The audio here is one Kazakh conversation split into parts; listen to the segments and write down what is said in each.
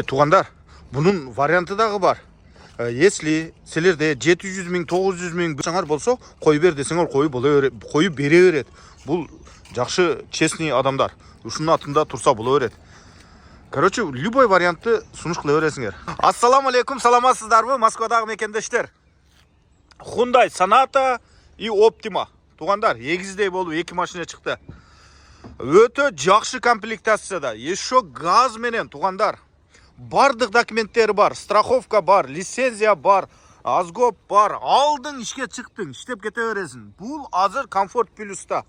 Туғандар, bunun варианты дағы бар. Если сілерде 700 мың, 900 мың саңар болса, қой бер десеңер қойы бере береді. Бұл жақшы, честный адамдар. Ушының атында тұрса бола береді. Короче, любой вариантты сұныш қылы бересіңер. Ассаламу алейкум, саламатсыздар бі? Москвадағы мекендештер. Hyundai Sonata и Optima. Туғандар, егіздей болу, екі машина шықты. Өте жақшы комплектацияда. Еще газ менен, туғандар. Бардық документтері бар, страховка бар, лицензия бар, азгоп бар. Алдың, ішке шықтың, іштеп кете бересің. Бұл азыр комфорт плюста.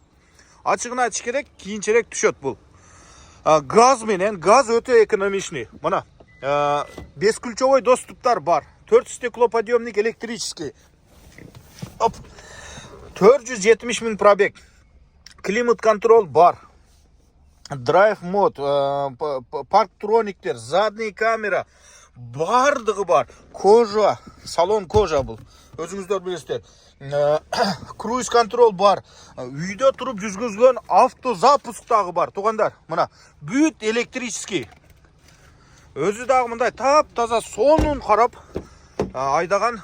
Ачығына айтыш керек, кейінчерек түшет бұл. Газ менен, газ өте экономичный. Мына, бесключевой доступтар бар. 4 стеклоподъемник электрический. 470 мың пробег. Климат контроль бар. Драйв мод, парктрониктер, задний камера, бардығы бар. Кожа, салон кожа бұл. Өзіңіздер білесіздер. Круиз контроль бар. Үйде тұрып жүргізген автозапусктағы бар. Туғандар, мына, бүт электрический. Өзі дағы мындай тап-таза сонын қарап айдаған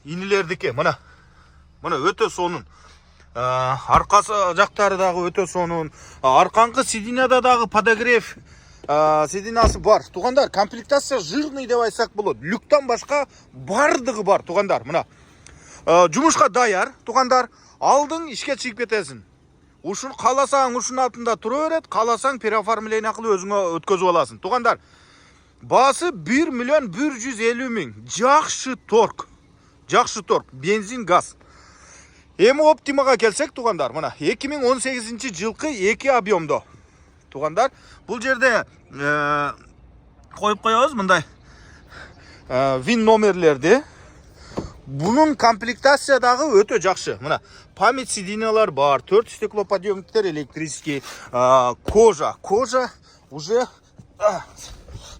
инелердіке. Мына өте сонын. Арқасы жақтарыдағы өте сонын. Арқаңқы сидиниядағы подогрев сидинасы бар. Туғандар, комплектация жирный деп айтсақ болады. Люктан басқа бардығы бар. Туғандар, мына. Жұмышқа даяр. Туғандар, алдың ішке шығып кетесің. Ушын қаласаң, ушын алтында тұры өрет. Қаласаң, переоформление ақылы өзіңе өткізіп аласың. Туғандар, басы 1 миллион 150 мың. Жақшы торг. Бензин, газ. Ему Оптимаға келсек, туғандар, мына 2018 жылқы 2 объемды. Туғандар, бұл жерде қойып қойыз, мұндай вин номерлерді. Бұның комплектациядағы өте жақшы. Мына память сиденьялар бар, 4 стеклоподъемниктер электрический, кожа уже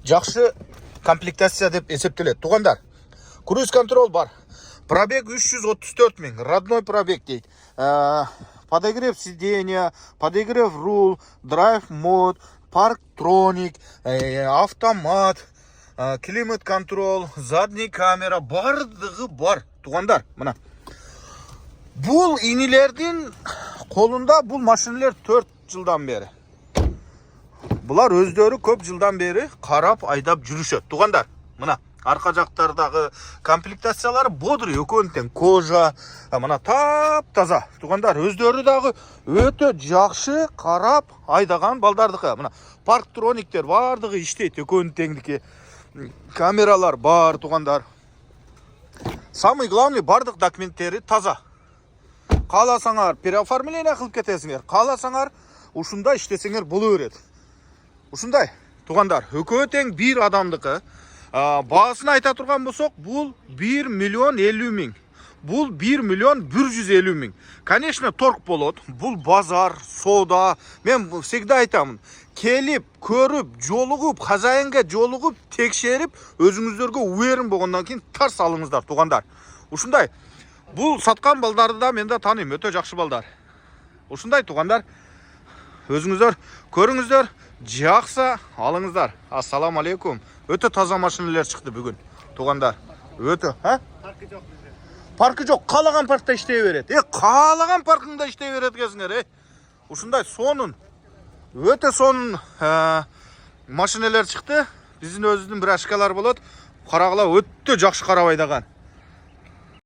жақшы комплектация деп есептеледі. Туғандар, круиз контроль бар. Пробег 334 мың, родной пробег дейді. Подогрев сиденья, подогрев рул, драйв мод, парктроник, автомат, климат контроль, задний камера, бардығы бар. Туғандар, мына. Бұл инелердің қолында бұл машинелер 4 жылдан бері. Бұлар өздері көп жылдан бері қарап айдап жүрішеді. Туғандар, мына. Арқа жақтардағы комплектациялары бодрый, өкөнтен кожа, мына тап-таза. Туғандар, өздері дағы өте жақшы қарап айдаған балдардығы. Мына парктрониктер бардығы іштейді, өкөнтендікі. Камералар бар, туғандар. Самый главный, бардық документтері таза. Қаласаңар, переоформление қылып кетесіңер. Қаласаңар, ушында іштесіңер бұлы өрет. Ушындай, туғандар, өкөнтен бір адамдықы. Бағасын айта тұрған болсақ, бұл 1 миллион 50 мың. Бұл 1 миллион 150 мың. Конечно, торг болады. Бұл базар, сода. Мен всегда айтамын. Келіп, көріп, жолығып, хазайынға жолығып, текшеріп, өзіңіздерге уверен болғаннан кейін тарс алыңыздар, туғандар. Ушындай, бұл сатқан балдарды да мен де танимын, өте жақшы балдар. Ушындай, туғандар, өзіңіздер көріңіздер, жақсы алыңыздар. Ассаламу алейкум. Өте таза машинелер шықты бүгін. Туғандар, өте, Паркы жоқ бізде. Паркы жоқ, қалаған паркта іштей береді. Қалаған паркында іштей береді кезіңер, Ушындай сонын, өте сонын машинелер шықты. Біздің өзінің бір ашкалар болады. Қарағыла өте жақшы қарап айдаған.